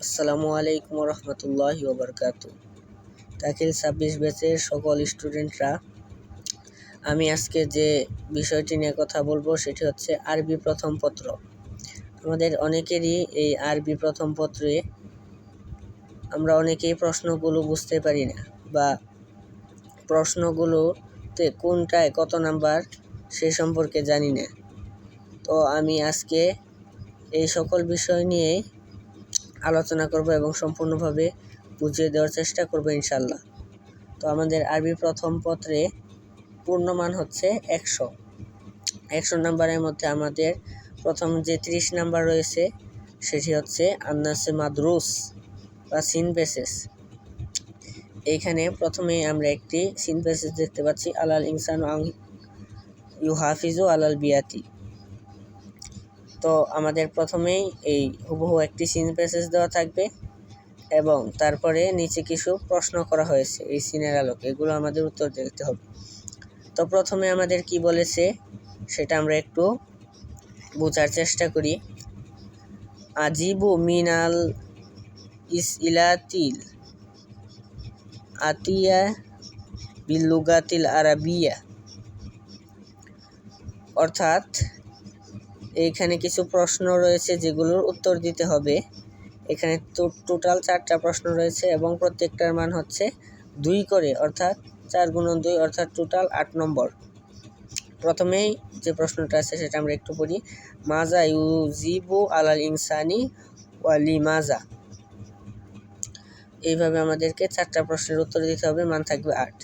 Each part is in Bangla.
আসসালামু আলাইকুম রহমতুল্লাহি ওবরকাতু। দাখিল 26 ব্যাচের সকল স্টুডেন্টরা, আমি আজকে যে বিষয়টি নিয়ে কথা বলবো সেটি হচ্ছে আরবি প্রথম পত্র। আমাদের অনেকেরই এই আরবি প্রথম পত্রে আমরা অনেকেই প্রশ্নগুলো বুঝতে পারি না, বা প্রশ্নগুলোতে কোনটায় কত নাম্বার সে সম্পর্কে জানি না। তো আমি আজকে এই সকল বিষয় নিয়ে আলোচনা করব এবং সম্পূর্ণভাবে বুঝিয়ে দেওয়ার চেষ্টা করব ইনশাল্লাহ। তো আমাদের আরবি প্রথম পত্রে পূর্ণমান হচ্ছে 100 নাম্বারের মধ্যে আমাদের প্রথম যে 30 নাম্বার রয়েছে সেটি হচ্ছে আন্নাসে মাদরুস বা সিন পেসেস। এইখানে প্রথমে আমরা একটি সিন পেসেস দেখতে পাচ্ছি, আলাল ইনসানু আন ইউহাফিজু আলাল বিয়াতি। তো আমাদের প্রথমেই এই হুবহু একটি সিন প্যাসেজ দেওয়া থাকবে এবং তারপরে নিচে কিছু প্রশ্ন করা হয়েছে এই সিনের আলোকে, এগুলো আমাদের উত্তর দিতে হবে। তো প্রথমে আমাদের কি বলেছে সেটা আমরা একটু বোঝার চেষ্টা করি। আজিবু মিনাল ইসইলাতিল আতিয়া বিলুগাতিল আরাবিয়া, অর্থাৎ এইখানে কিছু প্রশ্ন রয়েছে যেগুলোর উত্তর দিতে হবে। এখানে টোটাল 4টা প্রশ্ন রয়েছে এবং প্রত্যেকটার মান হচ্ছে 2 করে, অর্থাৎ 4 × 2 অর্থাৎ টোটাল 8 নম্বর। প্রথমেই যে প্রশ্নটা আছে সেটা আমরা একটু পড়ি। মাজা ইউজিবু আলাল ইনসানি ওয়া লিমাজা। এইভাবে আমাদেরকে 4টা প্রশ্নের উত্তর দিতে হবে, মান থাকবে 8।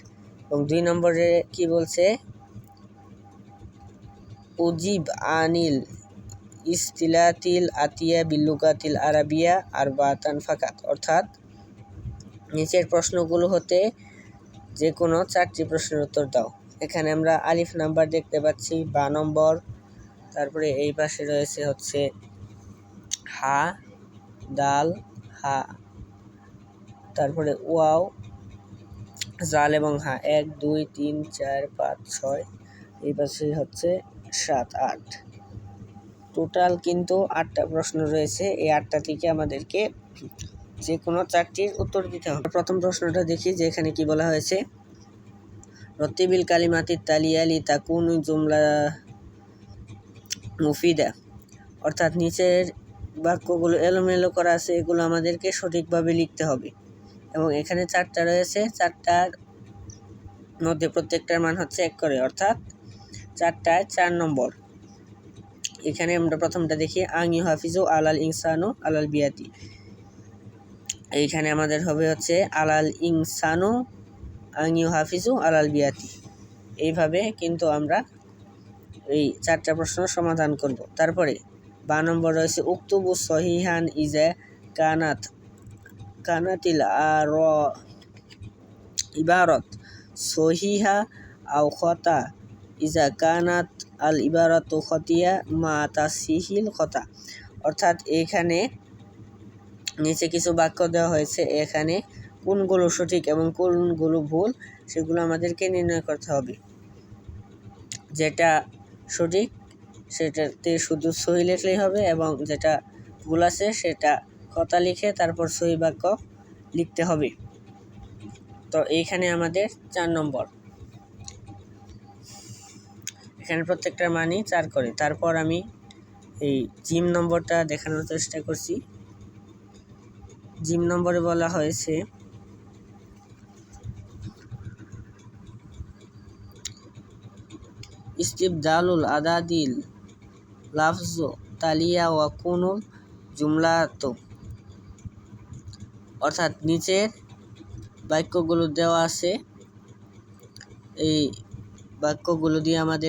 এবং 2 নম্বরে কি বলছে, উজিব আনিল ইস্তিলাতিল আতিয়া বিলুগাতিল আরাবিয়া আরবাতান ফাকাত, অর্থাৎ নিচের প্রশ্নগুলো হতে যে কোনো 4টি প্রশ্নের উত্তর দাও। এখানে আমরা আলিফ নাম্বার দেখতে পাচ্ছি 12 নম্বর, তারপরে এই পাশে রয়েছে হচ্ছে হা, দাল, হা, তারপরে ওয়াও, জাল এবং হা, 1 2 3 4 5 6, এই পাশে হচ্ছে 7 8। টোটাল কিন্তু 8টা প্রশ্ন রয়েছে। এই 8টা থেকে আমাদেরকে যে কোনো 4টির উত্তর দিতে হবে। প্রথম প্রশ্নটা দেখি যে এখানে কি বলা হয়েছে, রত্তিবিল কালিমাতিত তালিয়া লি তাকুনু জুমলা মুফিদা, অর্থাৎ নিচের বাক্যগুলো এলোমেলো করা আছে, এগুলো আমাদেরকে সঠিকভাবে লিখতে হবে। এবং এখানে 4টা রয়েছে, 4টার মধ্যে প্রত্যেকটার মান হচ্ছে 1 করে, অর্থাৎ 4টায় 4 নম্বর। এখানে আমরা প্রথমটা দেখি, আং ইউহাফিজু আলাল ইনসানু আলাল বিয়াতি। এইখানে আমাদের হবে হচ্ছে আলাল ইনসানু আং ইউহাফিজু আলাল বিয়াতি। এইভাবে কিন্তু আমরা এই 4টা প্রশ্ন সমাধান করব। তারপরে 12 নম্বর রয়েছে উক্তুবু সহিহান ইজা কানাতিল আর ইবারত সহিহা আও খতা ইজা কানাত আল ইবারাতু খতিয়া মা তাসহিল খতা, অর্থাৎ এখানে নিচে কিছু বাক্য দেওয়া হয়েছে, এখানে কোনগুলো সঠিক এবং কোনগুলো ভুল সেগুলো আমাদেরকে নির্ণয় করতে হবে। যেটা সঠিক সেটাতে শুধু সহি লিখলেই হবে এবং যেটা ভুল আছে সেটা খতা লিখে তারপর সহি বাক্য লিখতে হবে। তো এইখানে আমাদের 4 নম্বর, এখানে প্রত্যেকটার মানই 4 করে। তারপর আমি এই জিম নম্বরটা দেখানোর চেষ্টা করছি। জিম নম্বরে বলা হয়েছে, ইস্তিবদালুল আদাদিল লাফজু তালিয়া ওয়া কুনুল জুমলাতু, অর্থাৎ নিচের বাক্যগুলো দেওয়া আছে, এই বাক্যগুলো দিয়ে আমাদের